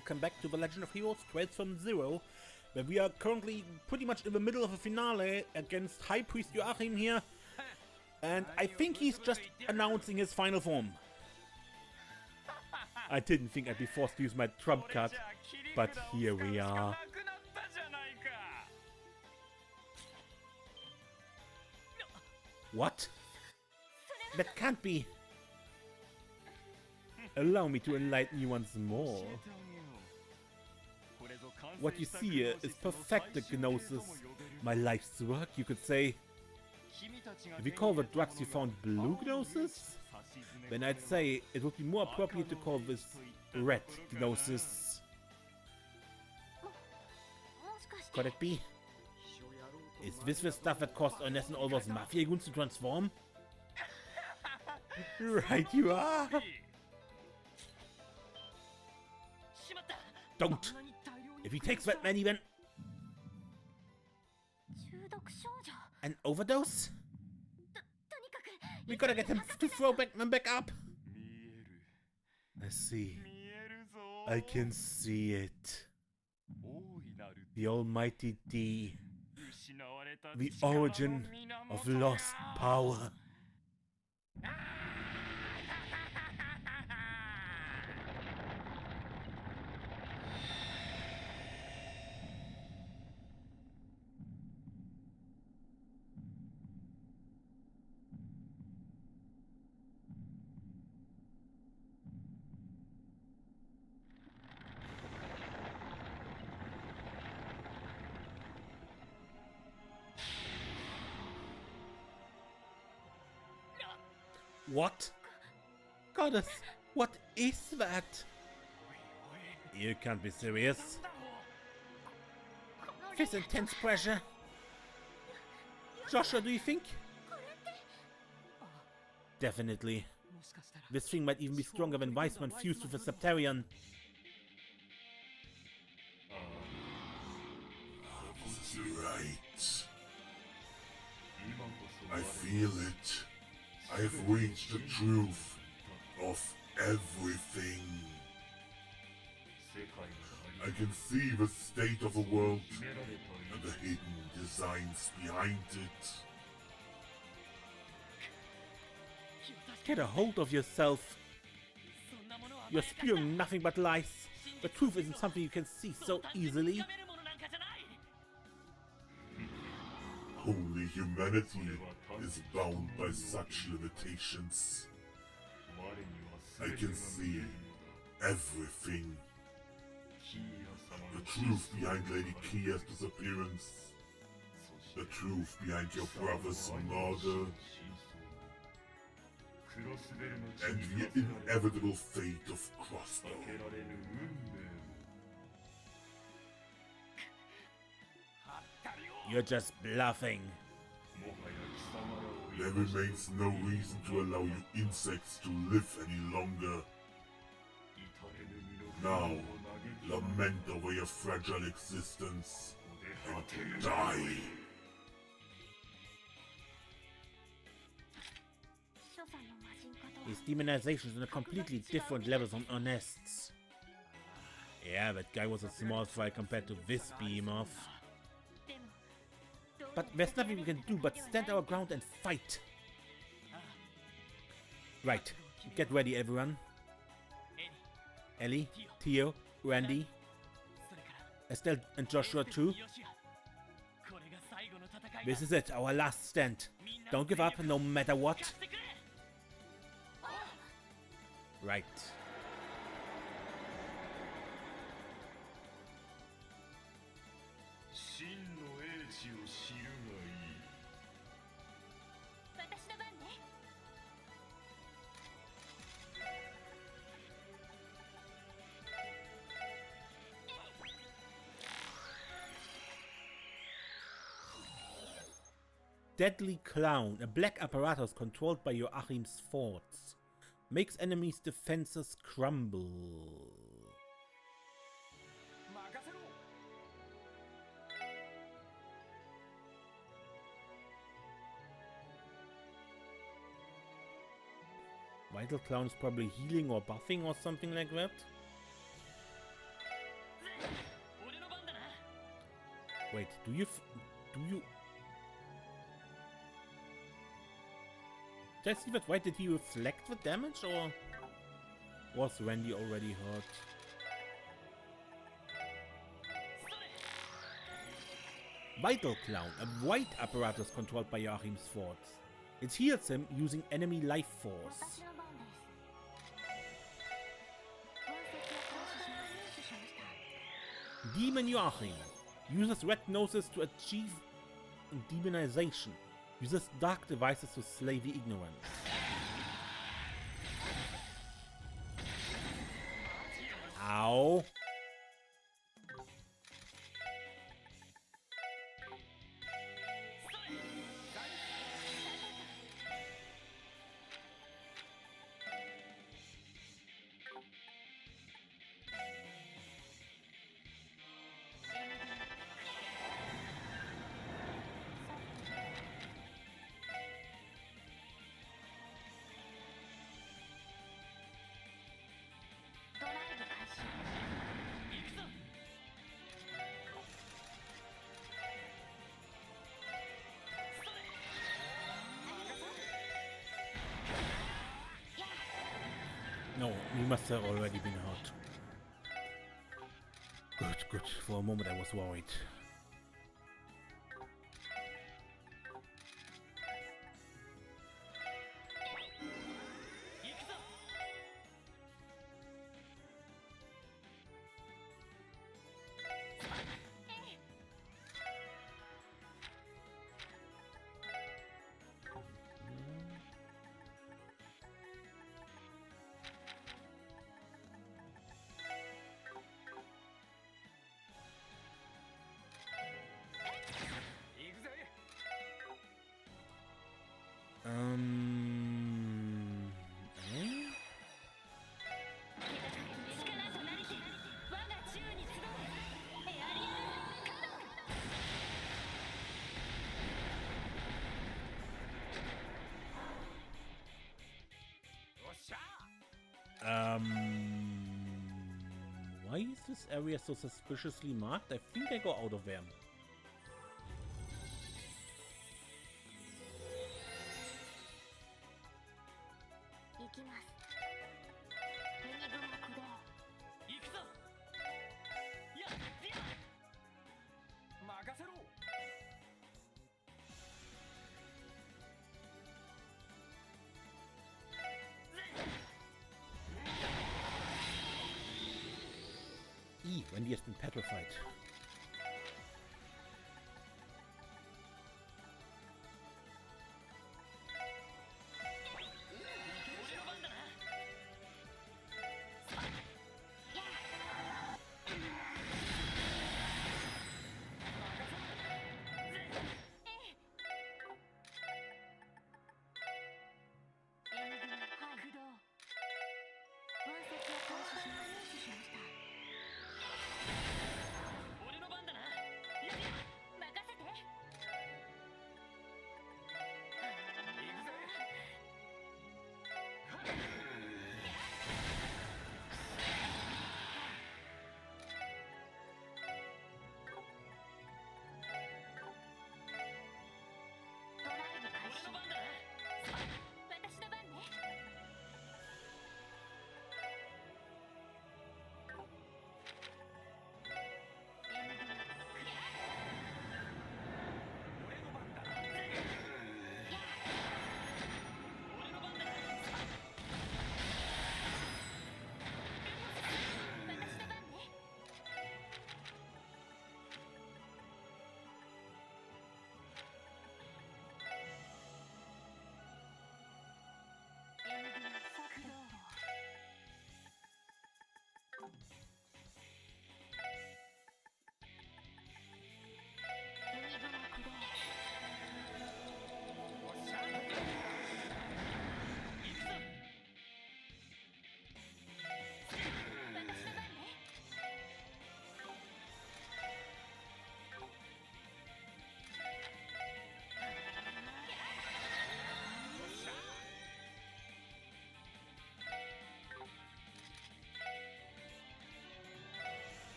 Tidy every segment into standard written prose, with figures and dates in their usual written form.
welcome back to The Legend of Heroes Trails from Zero, where we are currently pretty much in the middle of a finale against High Priest Joachim here, and I think he's just announcing his final form. I didn't think I'd be forced to use my trump card, but here we are. What? That can't be! Allow me to enlighten you once more. What you see here is perfected gnosis, my life's work, you could say. If you call the drugs you found blue gnosis, then I'd say it would be more appropriate to call this red gnosis. Could it be? Is this the stuff that caused Ernest and all those mafia goons to transform? Right you are! Don't! If he takes that many, then... An overdose? We gotta get him to throw them back up! I see. I can see it. The almighty D. The origin of lost power. What? Goddess, what is that? You can't be serious. This intense pressure. Joshua, do you think? Definitely. This thing might even be stronger than Weissman fused with a Septarian. This is right. I feel it. I have reached the truth of everything. I can see the state of the world and the hidden designs behind it. Get a hold of yourself. You're spewing nothing but lies. The truth isn't something you can see so easily. Only humanity is bound by such limitations. I can see everything. The truth behind Lady Kia's disappearance. The truth behind your brother's murder. And the inevitable fate of Crossbow. You're just bluffing. There remains no reason to allow you insects to live any longer. Now, lament over your fragile existence and die. His demonization is on a completely different level from Ernest's. Yeah, that guy was a small fry compared to this behemoth. But there's nothing we can do but stand our ground and fight. Right, get ready everyone. Ellie, Theo, Randy, Estelle and Joshua too. This is it, our last stand. Don't give up no matter what. Right. Deadly Clown, a black apparatus controlled by Joachim's thoughts. Makes enemies' defenses crumble. Vital Clown is probably healing or buffing or something like that. Wait, do you... Did I see that right? Did he reflect the damage, or was Randy already hurt? Vital Clown, a white apparatus controlled by Joachim's force. It heals him using enemy life force. Demon Joachim uses red noses to achieve demonization. Uses dark devices to slay the ignorant. Ow. No, he must have already been hurt. Good, good. For a moment I was worried. Why is this area so suspiciously marked? I think I go out of there. Wendy has been petrified.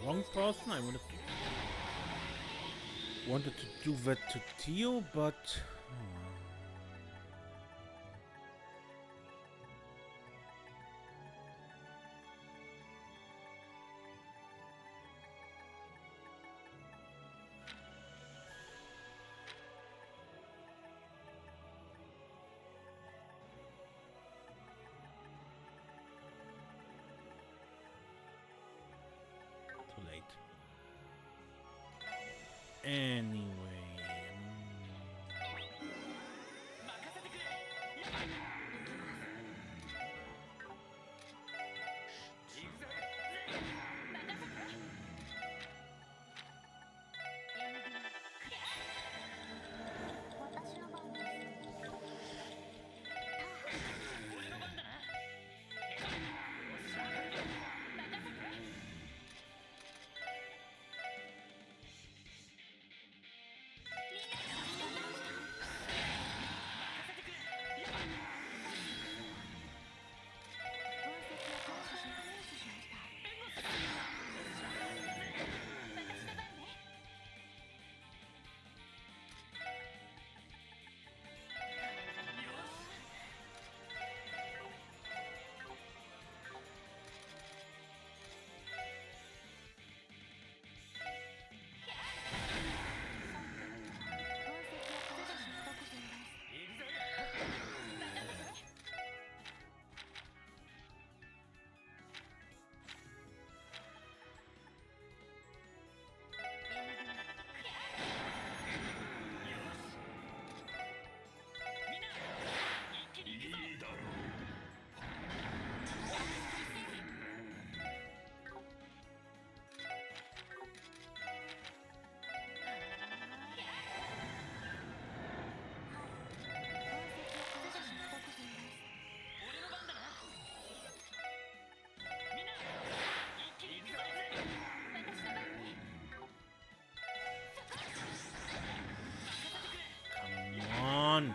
wrong person. I wanted to do that to Tio, but too late. Anyway. On.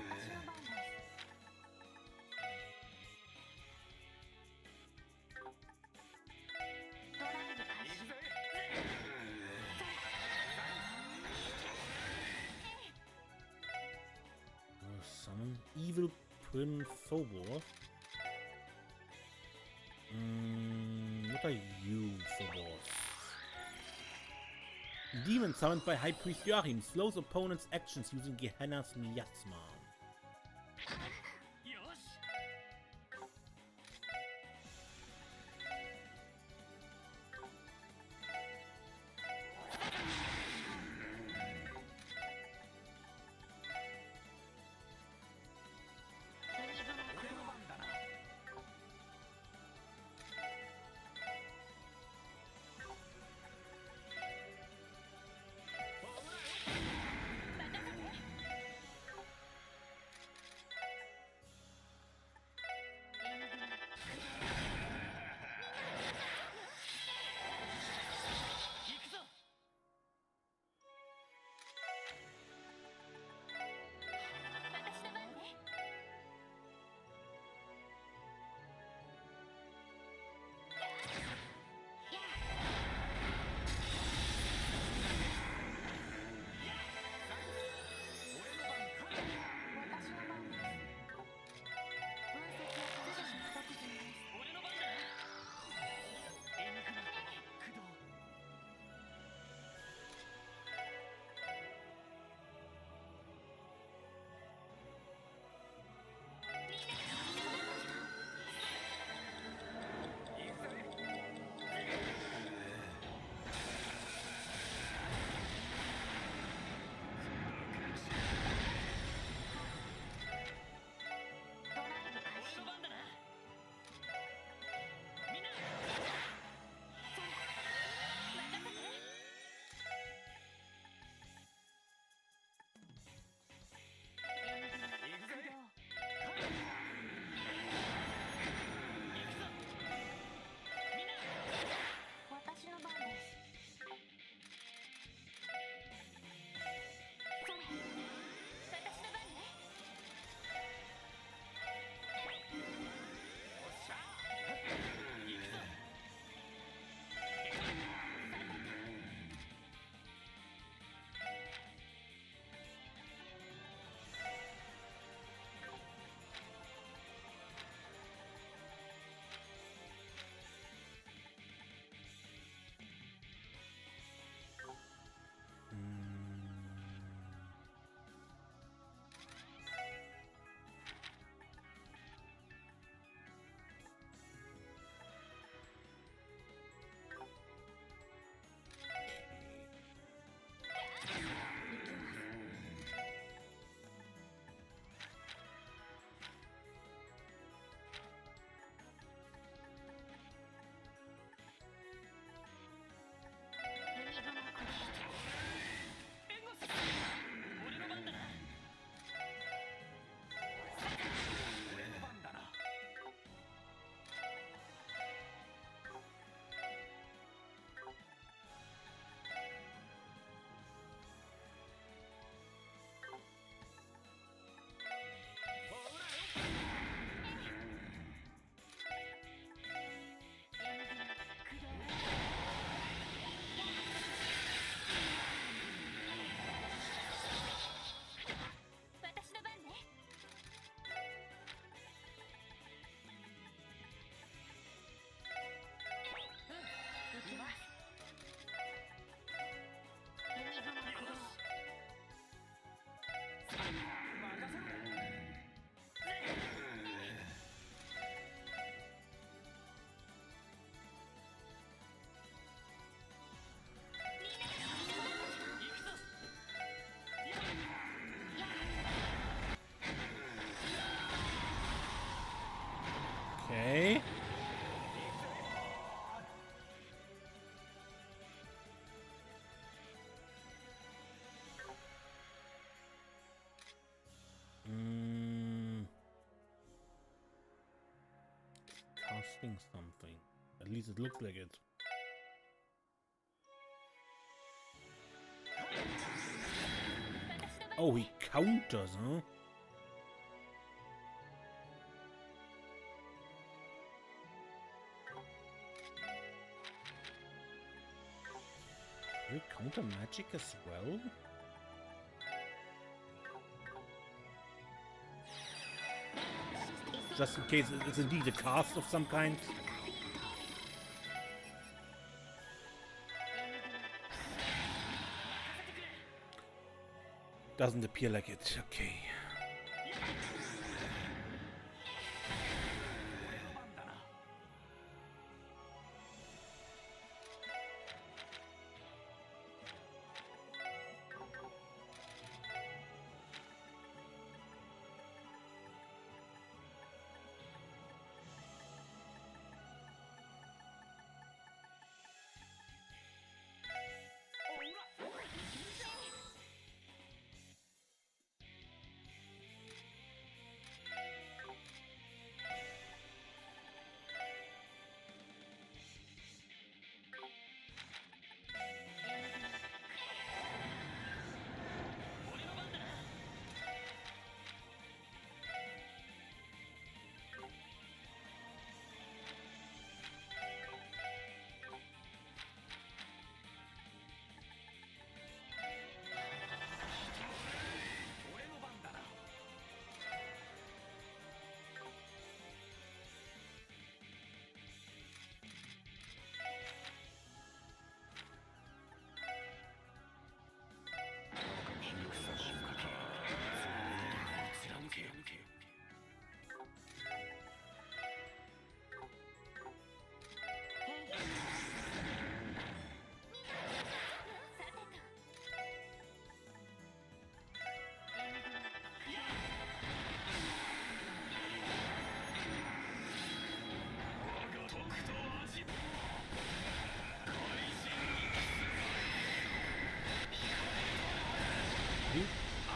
Summon evil Prince Phobos. What are you, Phobos? Demon summoned by High Priest Joachim slows opponents' actions using Gehenna's miasma. Okay. Casting something. At least it looks like it. Oh, he counters, huh? Will he counter magic as well? Just in case it's indeed a cast of some kind. Doesn't appear like it. Okay.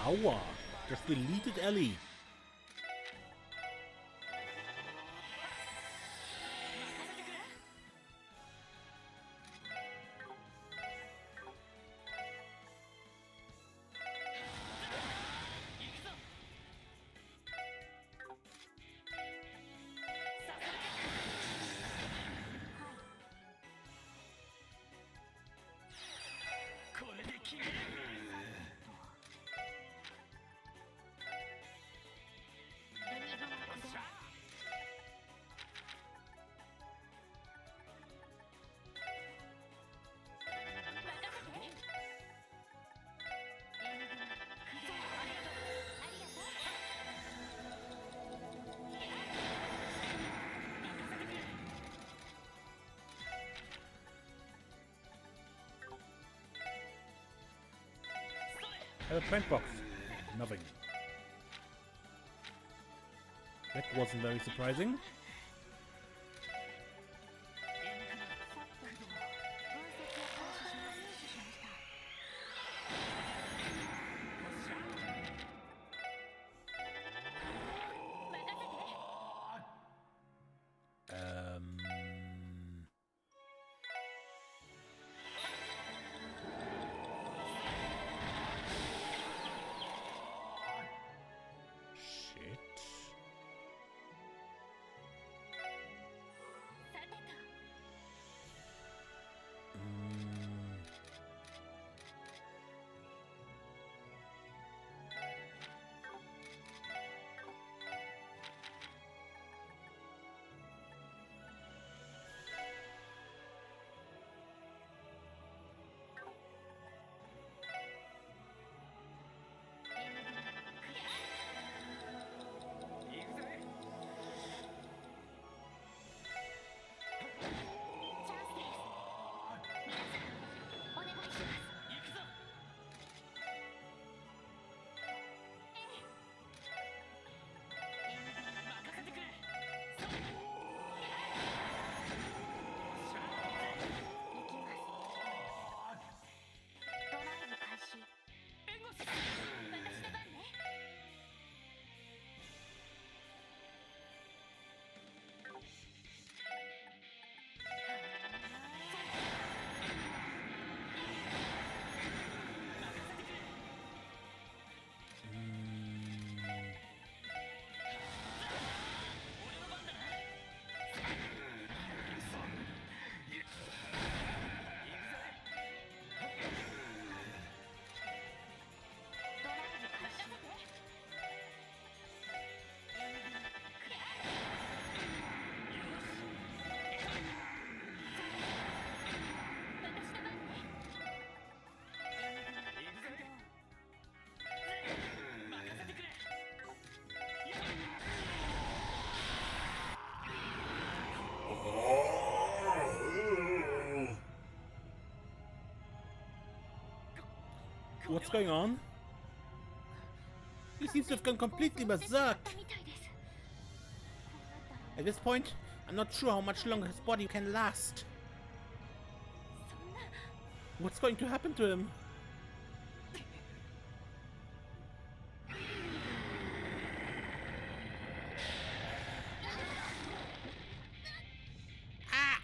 Aua! Just deleted Ellie. A print box. Nothing. That wasn't very surprising. What's going on? He seems to have gone completely berserk. At this point, I'm not sure how much longer his body can last. What's going to happen to him? Ah!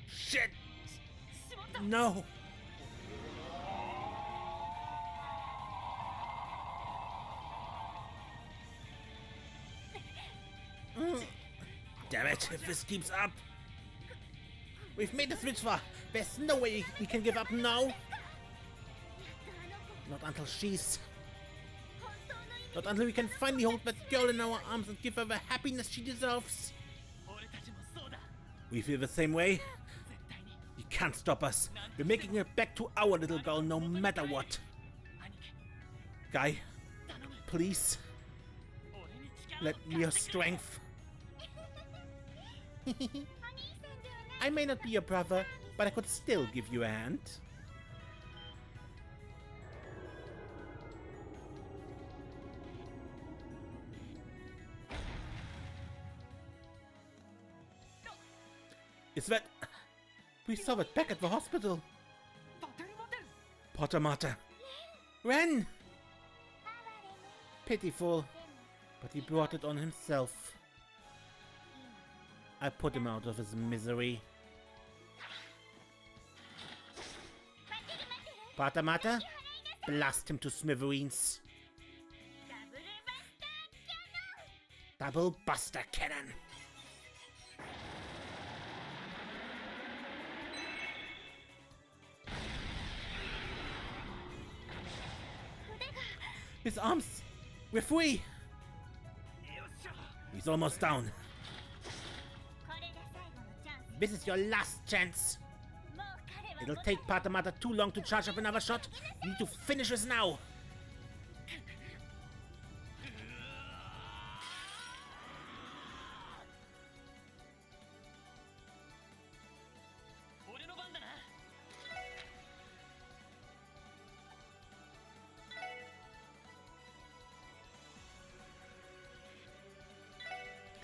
Shit! No! Damn it, if this keeps up. We've made the switch far. There's no way we can give up now. Not until she's... Not until we can finally hold that girl in our arms and give her the happiness she deserves. We feel the same way. You can't stop us. We're making it back to our little girl no matter what. Guy, please. Let me your strength. I may not be your brother, but I could still give you a hand. Is that... We saw it back at the hospital. Potter Mater. Ren! Pitiful. But he brought it on himself. I put him out of his misery. Potter Mater, blast him to smithereens. Double Buster Cannon. His arms! We're free! He's almost down. This is your last chance. It'll take Potter Mater too long to charge up another shot. You need to finish this now.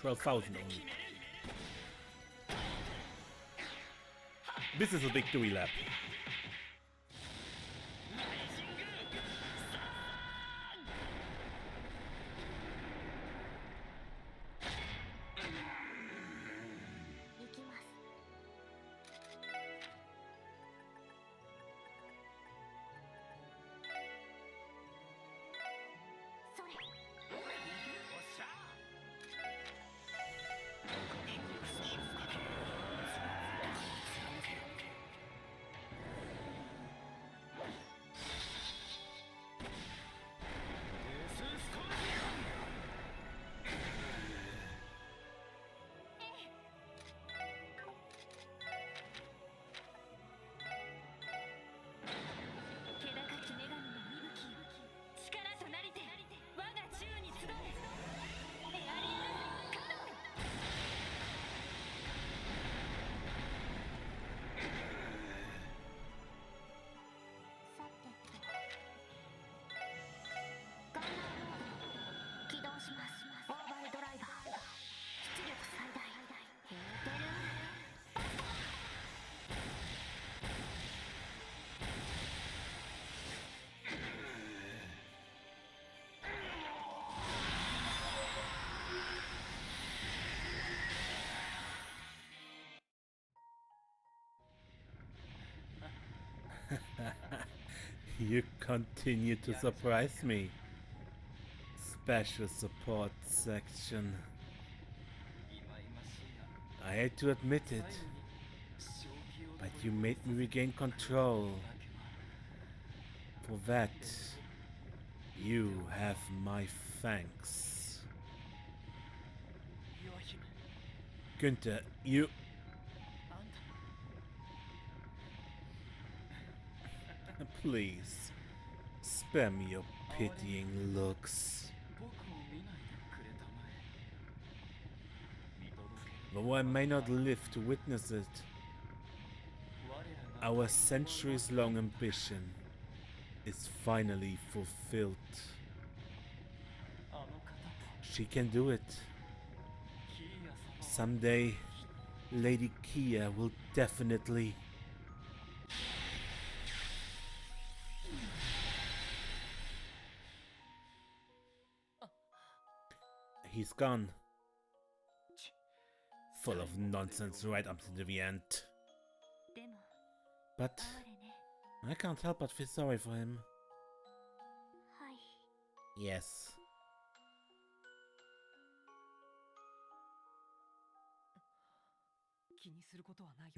$12,000 only. This is a victory lap. You continue to surprise me. Special support section. I hate to admit it, but you made me regain control. For that, you have my thanks. Günther, you... Please, spare me your pitying looks. Though I may not live to witness it, our centuries-long ambition is finally fulfilled. She can do it. Someday, Lady Kia will definitely... He's gone. Full of nonsense right up to the very end. But I can't help but feel sorry for him. Yes.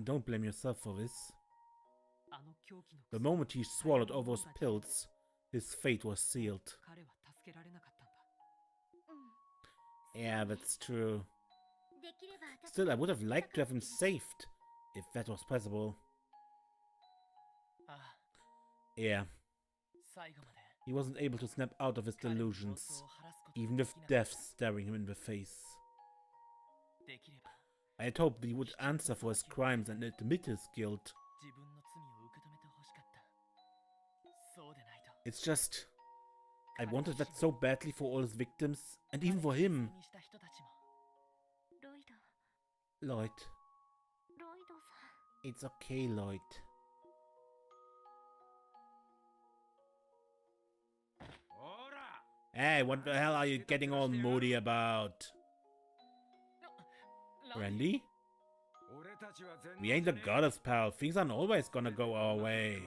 Don't blame yourself for this. The moment he swallowed all those pills, his fate was sealed. Yeah, that's true. Still, I would have liked to have him saved, if that was possible. Yeah. He wasn't able to snap out of his delusions, even with death staring him in the face. I had hoped he would answer for his crimes and admit his guilt. It's just... I wanted that so badly for all his victims, and even for him. Lloyd. It's okay, Lloyd. Hey, what the hell are you getting all moody about? Randy? We ain't the goddess, pal. Things aren't always gonna go our way.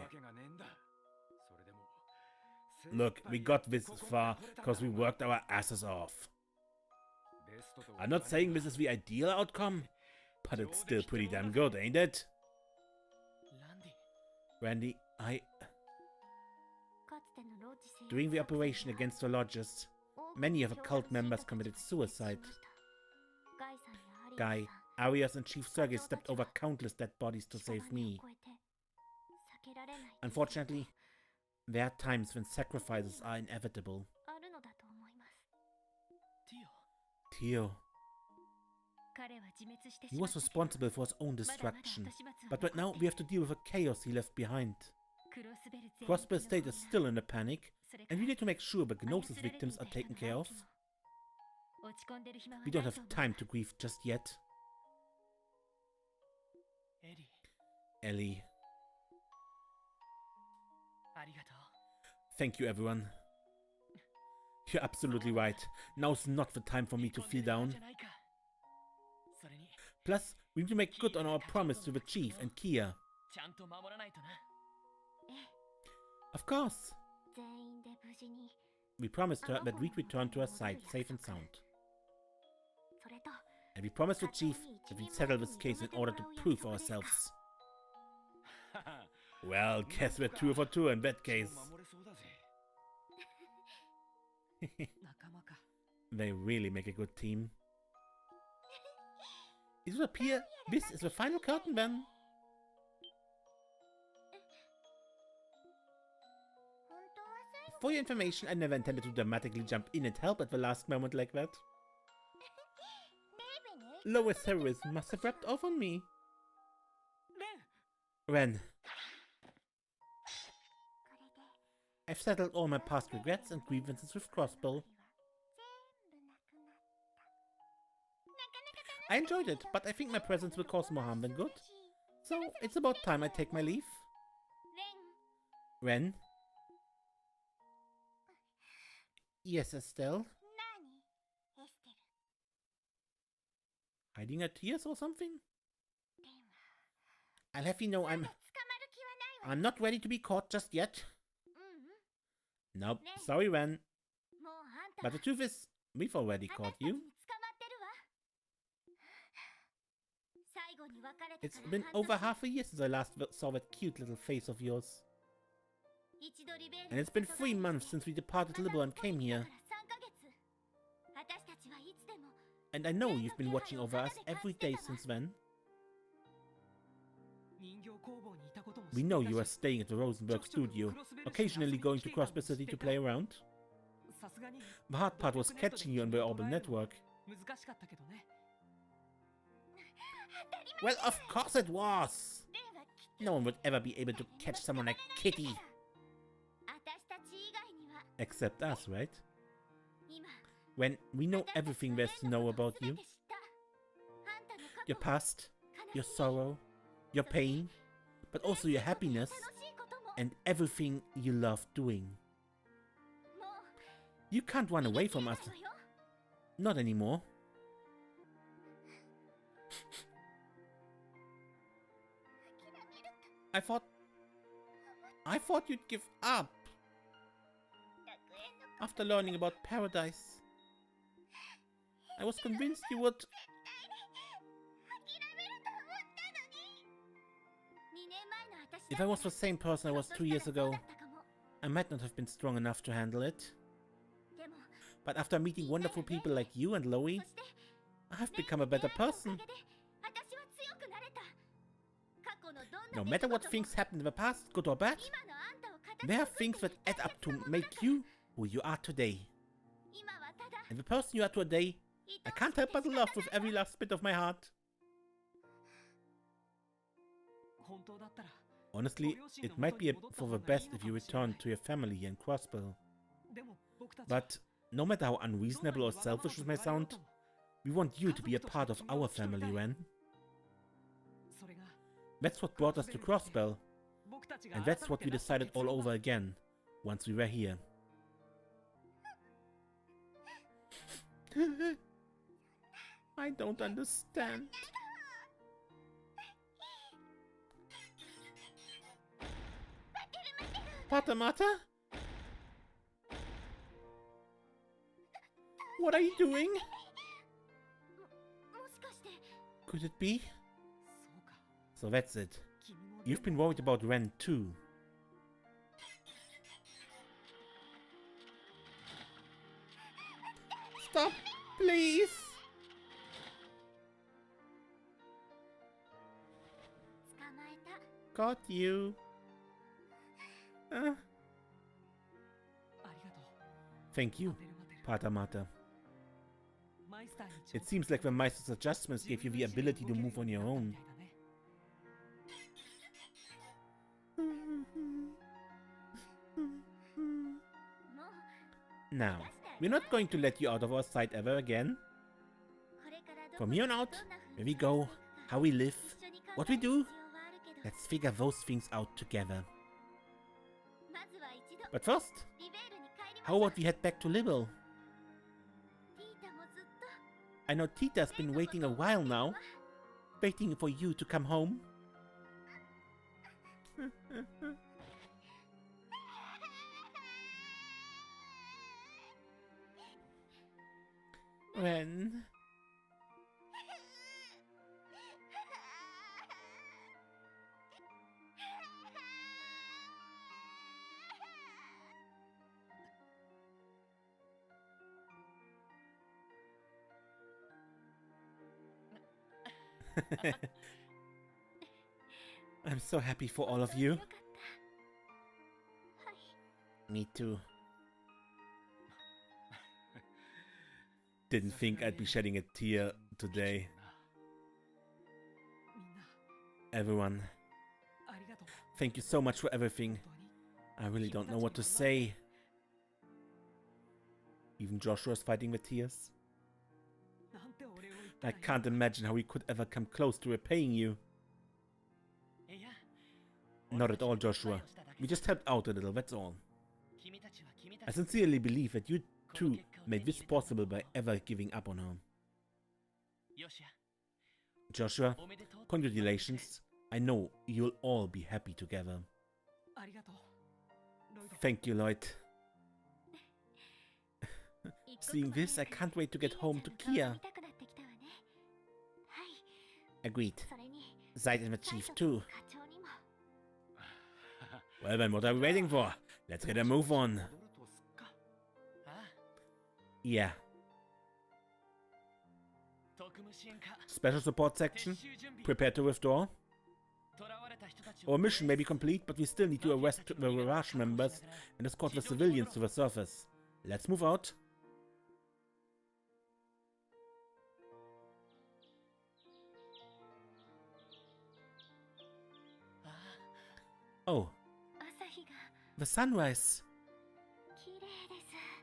Look, we got this far because we worked our asses off. I'm not saying this is the ideal outcome, but it's still pretty damn good, ain't it? Randy, During the operation against the lodges, many of the cult members committed suicide. Guy, Arias and Chief Sergei stepped over countless dead bodies to save me. Unfortunately, there are times when sacrifices are inevitable. Tio. He was responsible for his own destruction, but right now we have to deal with the chaos he left behind. Crossbell State is still in a panic, and we need to make sure the Gnosis victims are taken care of. We don't have time to grieve just yet. Ellie. Thank you, everyone. You're absolutely right. Now's not the time for me to feel down. Plus, we need to make good on our promise to the Chief and Kia. Of course. We promised her that we'd return to her side safe and sound. And we promised the Chief that we'd settle this case in order to prove ourselves. Well, guess we're 2 for 2 in that case. They really make a good team. It would appear this is the final curtain then. For your information, I never intended to dramatically jump in and help at the last moment like that. LoH terrorists must have rubbed off on me. Ren. I've settled all my past regrets and grievances with Crossbow. I enjoyed it, but I think my presence will cause more harm than good. So, it's about time I take my leave. Ren? Yes, Estelle? Hiding her tears or something? I'll have you know I'm not ready to be caught just yet. Nope, sorry, Ren. But the truth is, we've already caught you. It's been over half a year since I last saw that cute little face of yours. And it's been 3 months since we departed Liberal and came here. And I know you've been watching over us every day since then. We know you are staying at the Rosenberg studio, occasionally going to Crossbell City to play around. The hard part was catching you on the Orbital network. Well, of course it was! No one would ever be able to catch someone like Kitty. Except us, right? When we know everything there's to know about you. Your past, your sorrow, your pain, but also your happiness and everything you love doing. You can't run away from us. Not anymore. I thought you'd give up. After learning about paradise, I was convinced you would. If I was the same person I was 2 years ago, I might not have been strong enough to handle it. But after meeting wonderful people like you and LoH, I have become a better person. No matter what things happened in the past, good or bad, there are things that add up to make you who you are today. And the person you are today, I can't help but love with every last bit of my heart. Honestly, it might be for the best if you return to your family and Crossbell. But no matter how unreasonable or selfish this may sound, we want you to be a part of our family, Ren. That's what brought us to Crossbell, and that's what we decided all over again once we were here. I don't understand. Patamata? What are you doing? Could it be? So that's it. You've been worried about Ren too. Stop, please! Got you. Thank you, Patamata. It seems like the Meister's adjustments gave you the ability to move on your own. Now, we're not going to let you out of our sight ever again. From here on out, where we go, how we live, what we do, let's figure those things out together. But first, how about we head back to Libel? I know Tita's been waiting a while now, waiting for you to come home. Ren. I'm so happy for all of you. Me too. Didn't think I'd be shedding a tear today. Everyone, thank you so much for everything. I really don't know what to say. Even Joshua's fighting with tears. I can't imagine how we could ever come close to repaying you. Not at all, Joshua. We just helped out a little, that's all. I sincerely believe that you too made this possible by ever giving up on her. Joshua, congratulations. I know you'll all be happy together. Thank you, Lloyd. Seeing this, I can't wait to get home to Kia. Agreed. Zaid and the chief too. Well then, what are we waiting for? Let's get a move on. Yeah. Special support section. Prepare to withdraw. Our mission may be complete, but we still need to arrest the LoH members and escort the civilians to the surface. Let's move out. Oh. The sunrise.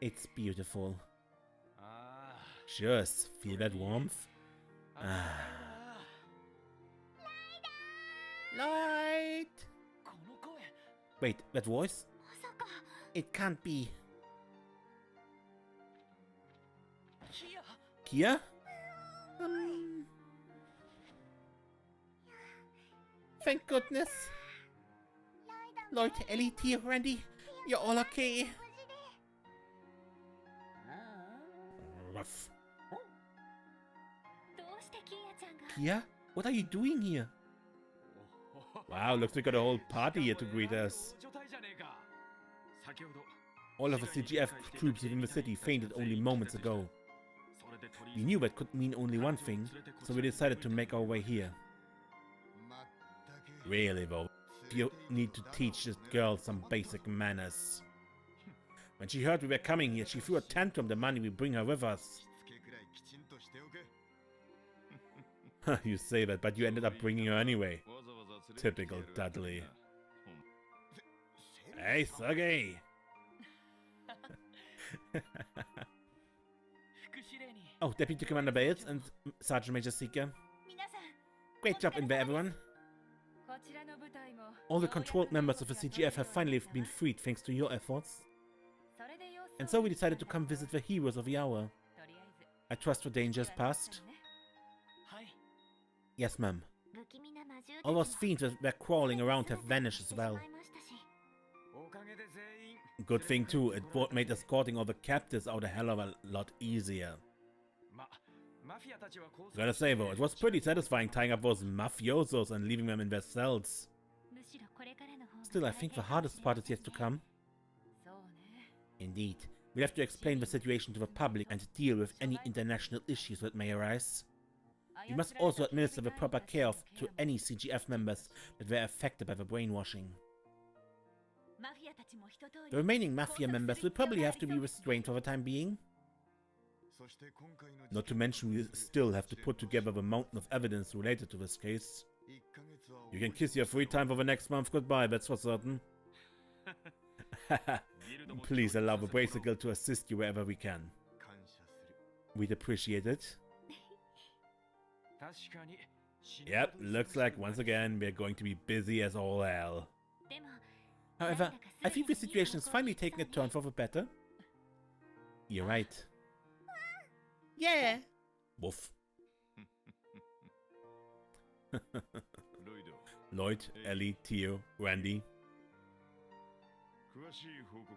It's beautiful. Just feel that warmth. Light! Wait, that voice? It can't be. Kia? Thank goodness. LoH, Ellie, Tia, Randy, you're all okay. Rough. Kia? What are you doing here? Wow, looks like we got a whole party here to greet us. All of the CGF troops within the city fainted only moments ago. We knew that could mean only one thing, so we decided to make our way here. Really though, you need to teach this girl some basic manners. When she heard we were coming here, she threw a tantrum the money we bring her with us. You say that, but you ended up bringing her anyway. Typical Dudley. Hey, Sergey! Oh, Deputy Commander Bales and Sergeant Major Seeker. Great job in there, everyone. All the controlled members of the CGF have finally been freed thanks to your efforts. And so we decided to come visit the heroes of the hour. I trust the danger is past. Yes, ma'am. All those fiends that were crawling around have vanished as well. Good thing too, it made escorting all the captives out a hell of a lot easier. Gotta say though, it was pretty satisfying tying up those mafiosos and leaving them in their cells. Still, I think the hardest part is yet to come. Indeed, we have to explain the situation to the public and deal with any international issues that may arise. We must also administer the proper care to any CGF members that were affected by the brainwashing. The remaining Mafia members will probably have to be restrained for the time being. Not to mention we still have to put together the mountain of evidence related to this case. You can kiss your free time for the next month goodbye, that's for certain. Please allow the Bracicle to assist you wherever we can. We'd appreciate it. Yep, looks like once again we're going to be busy as all hell. However, I think the situation is finally taking a turn for the better. You're right. Yeah! Woof. Lloyd, Ellie, Theo, Randy.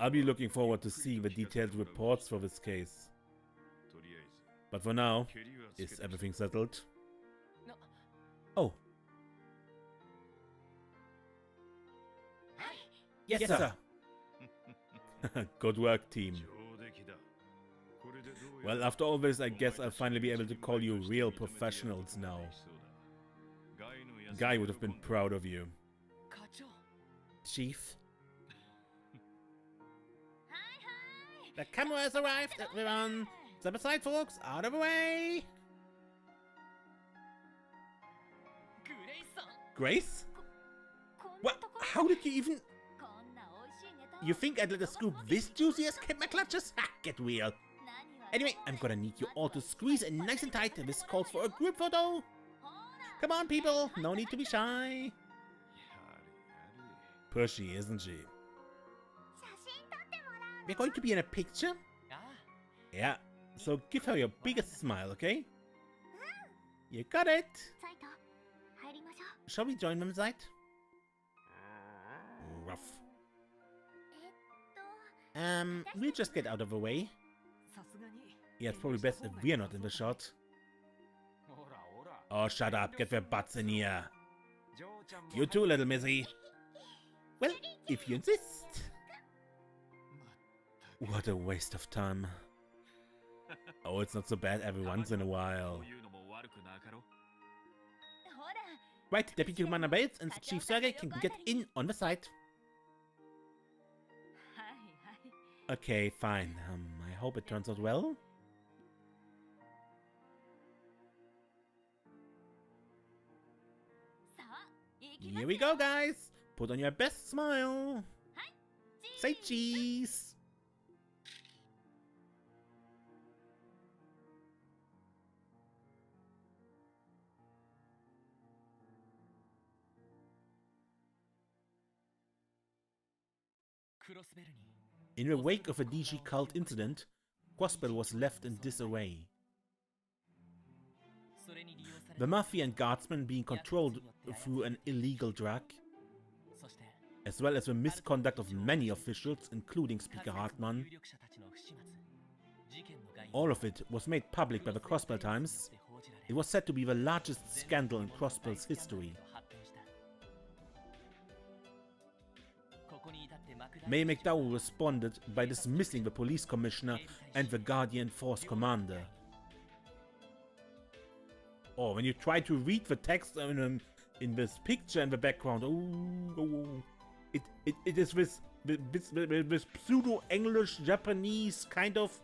I'll be looking forward to seeing the detailed reports for this case. But for now, is everything settled? Oh. Yes, sir. Good work, team. Well, after all this, I guess I'll finally be able to call you real professionals now. Guy would have been proud of you. Chief? The camera has arrived, everyone! Step aside, folks! Out of the way! Grace? What? How did you even... You think I'd let a scoop this juicy escape my clutches? Ha! Get real. Anyway, I'm gonna need you all to squeeze in nice and tight. This calls for a group photo. Come on, people. No need to be shy. Pushy, isn't she? We're going to be in a picture? Yeah. So give her your biggest smile, okay? You got it. Shall we join them, Zeit? Rough. We'll just get out of the way. Yeah, it's probably best if we're not in the shot. Oh, shut up. Get their butts in here. You too, little missy. Well, if you insist. What a waste of time. Oh, it's not so bad every once in a while. Right, Deputy Commander Bates and Chief Sergey can get in on the side. Okay, fine. I hope it turns out well. Here we go, guys! Put on your best smile! Say cheese! In the wake of a DG cult incident, Crossbell was left in disarray. The Mafia and Guardsmen being controlled through an illegal drug, as well as the misconduct of many officials, including Speaker Hartmann. All of it was made public by the Crossbell Times. It was said to be the largest scandal in Crossbell's history. Mayor McDowell responded by dismissing the police commissioner and the Guardian Force commander. Oh, when you try to read the text in this picture in the background, it is this pseudo-English, Japanese kind of.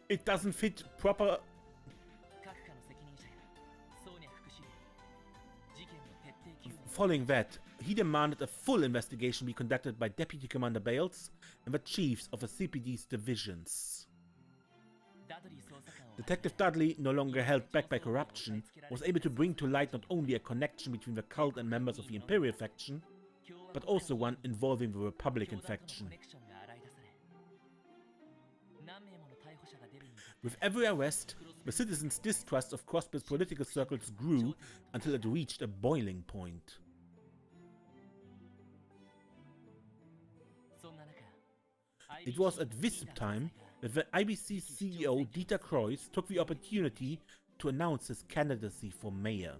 It doesn't fit proper. Following that, he demanded a full investigation be conducted by Deputy Commander Bales and the chiefs of the CPD's divisions. Detective Dudley, no longer held back by corruption, was able to bring to light not only a connection between the cult and members of the Imperial faction, but also one involving the Republican faction. With every arrest, the citizens' distrust of Crossbell's political circles grew until it reached a boiling point. It was at this time that the IBC CEO Dieter Kreuz took the opportunity to announce his candidacy for mayor.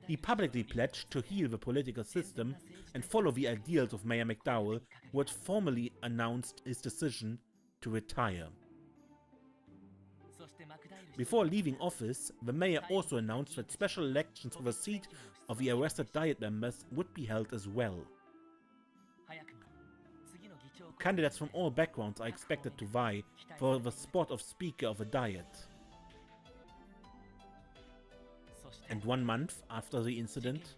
He publicly pledged to heal the political system and follow the ideals of Mayor McDowell, who had formally announced his decision to retire. Before leaving office, the mayor also announced that special elections for the seat of the arrested Diet members would be held as well. Candidates from all backgrounds are expected to vie for the spot of Speaker of the Diet. And 1 month after the incident,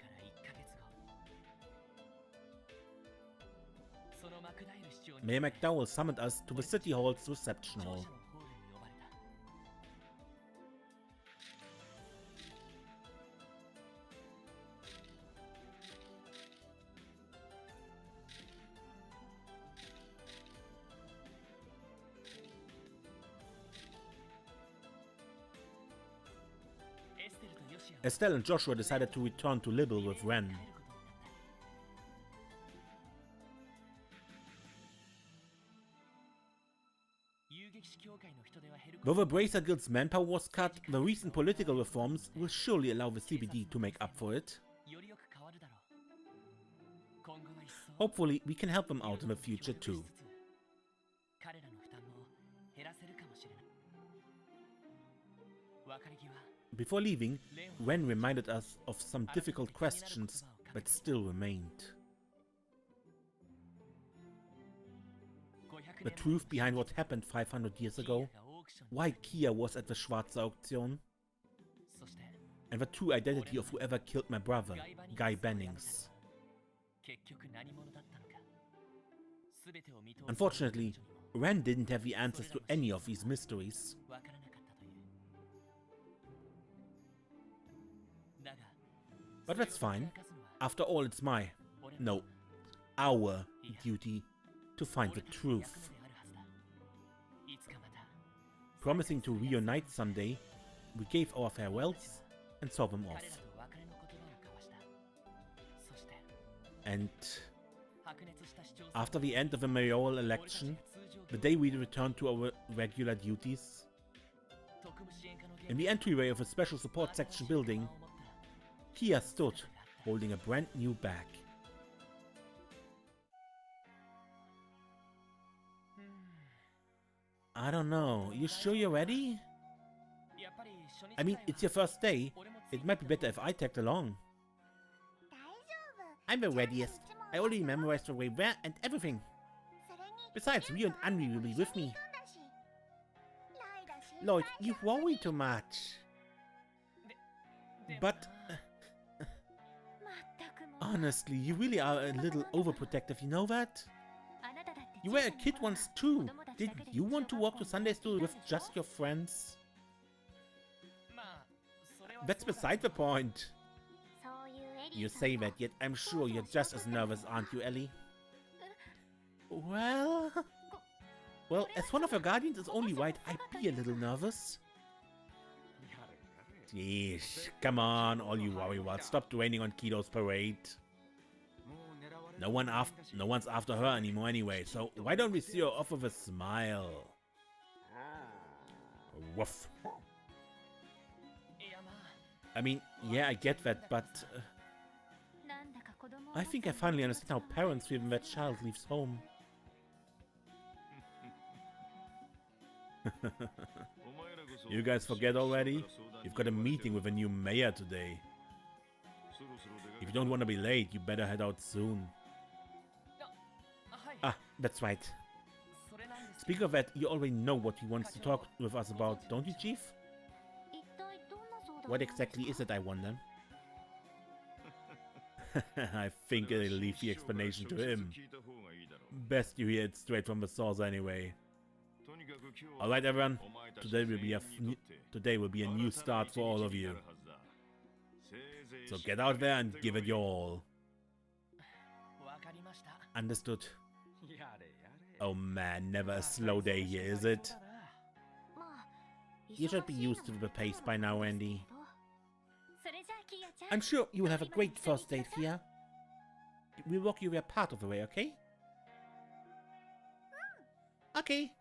Mayor McDowell summoned us to the City Hall's reception hall. Estelle and Joshua decided to return to Libel with Ren. Though the Bracer Guild's manpower was cut, the recent political reforms will surely allow the CBD to make up for it. Hopefully, we can help them out in the future too. Before leaving, Ren reminded us of some difficult questions that still remained. The truth behind what happened 500 years ago, why Kia was at the Schwarze Auktion, and the true identity of whoever killed my brother, Guy Bennings. Unfortunately, Ren didn't have the answers to any of these mysteries. But that's fine. After all, it's our duty to find the truth. Promising to reunite someday, we gave our farewells and saw them off. And after the end of the mayoral election, the day we returned to our regular duties, in the entryway of a special support section building, Kia stood, holding a brand new bag. I don't know, you sure you're ready? I mean, it's your first day. It might be better if I tagged along. I'm the readiest. I already memorized the way where and everything. Besides, Ryu and Anri will be with me. Lloyd, you worry too much. But... honestly, you really are a little overprotective, you know that? You were a kid once too. Didn't you want to walk to Sunday school with just your friends? That's beside the point. You say that, yet I'm sure you're just as nervous, aren't you, Ellie? Well, as one of your guardians is only right, I'd be a little nervous. Yeesh, come on, all you worrywarts, stop raining on Kido's parade. No one's after her anymore anyway, so why don't we see her off with a smile? Woof. I mean, yeah, I get that, but I think I finally understand how parents feel when their child leaves home. You guys forget already? You've got a meeting with a new mayor today. If you don't want to be late, you better head out soon. Ah, that's right. Speaking of that, you already know what he wants to talk with us about, don't you, Chief? What exactly is it, I wonder? I think I'll leave the explanation to him. Best you hear it straight from the source anyway. Alright everyone, today will be a new start for all of you. So get out there and give it your all. Understood. Oh man, never a slow day here, is it? You should be used to the pace by now, Andy. I'm sure you will have a great first date here. We'll walk you there part of the way, okay? Okay.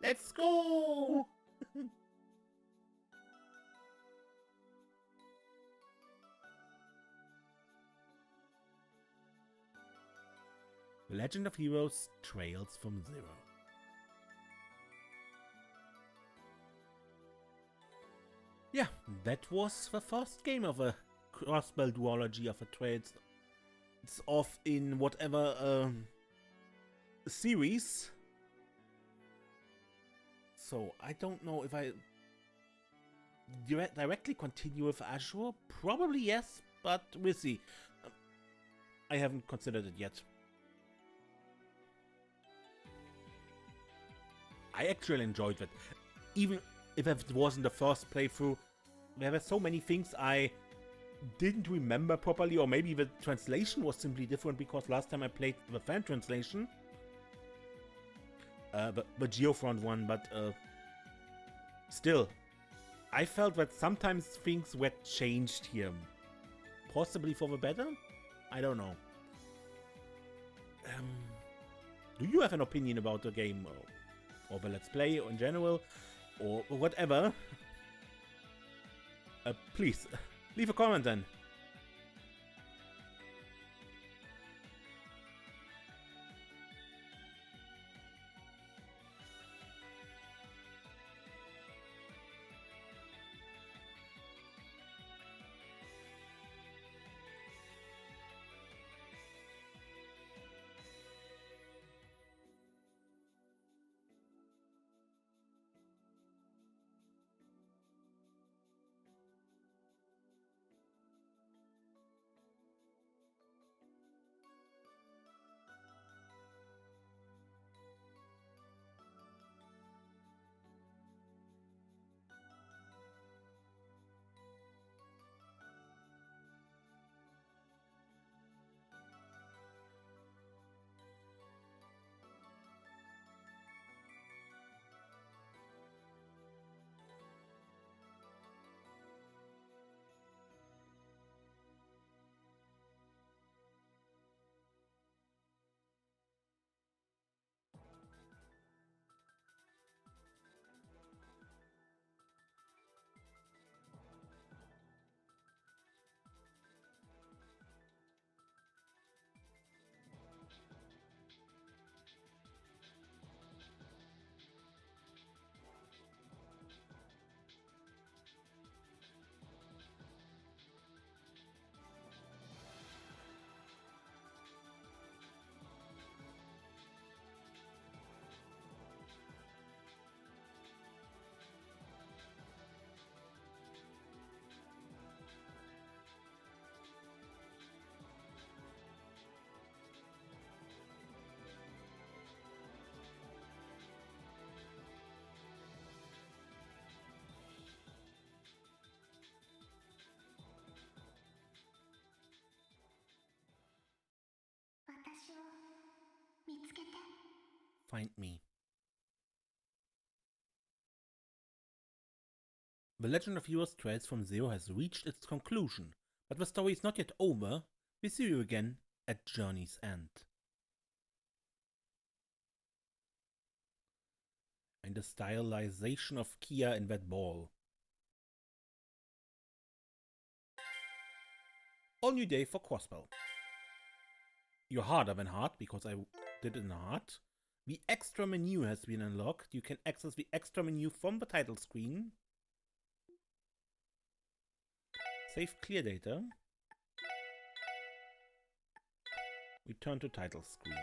Let's go! The Legend of Heroes Trails from Zero. Yeah, that was the first game of a cross-spell duology of a Trails. It's off in whatever series. So I don't know if I directly continue with Azure. Probably yes, but we'll see. I haven't considered it yet. I actually enjoyed it. Even if it wasn't the first playthrough, there were so many things I didn't remember properly, or maybe the translation was simply different because last time I played the fan translation. The Geofront one, but still, I felt that sometimes things were changed here. Possibly for the better? I don't know. Do you have an opinion about the game? Or the Let's Play in general, or whatever, please leave a comment then. Find me. The Legend of Heroes Trails from Zero has reached its conclusion, but the story is not yet over. We see you again at Journey's End. And the stylization of Kia in that ball. All new day for Crossbow. You're harder than hard because I did it in hard. The extra menu has been unlocked. You can access the extra menu from the title screen. Save clear data. Return to title screen.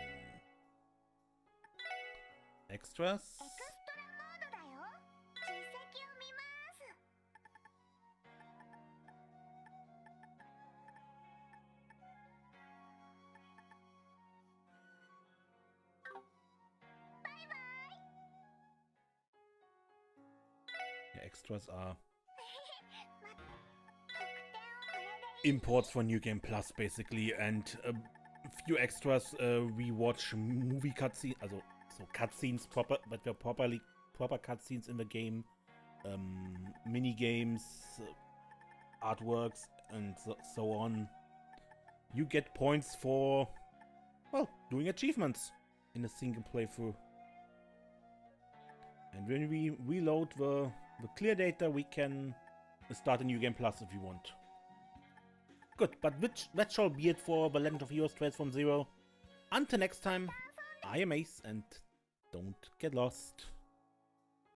Extras. Yeah, extras are imports for New Game Plus basically, and a few extras. We watch movie cutscenes, so cutscenes proper, but they're proper cutscenes in the game, mini games, artworks, and so on. You get points for, well, doing achievements in a single playthrough. And when we reload the clear data, we can start a New Game Plus if you want. Good, but that shall be it for The Legend of Heroes Trails from Zero. Until next time, I am Ace, and don't get lost.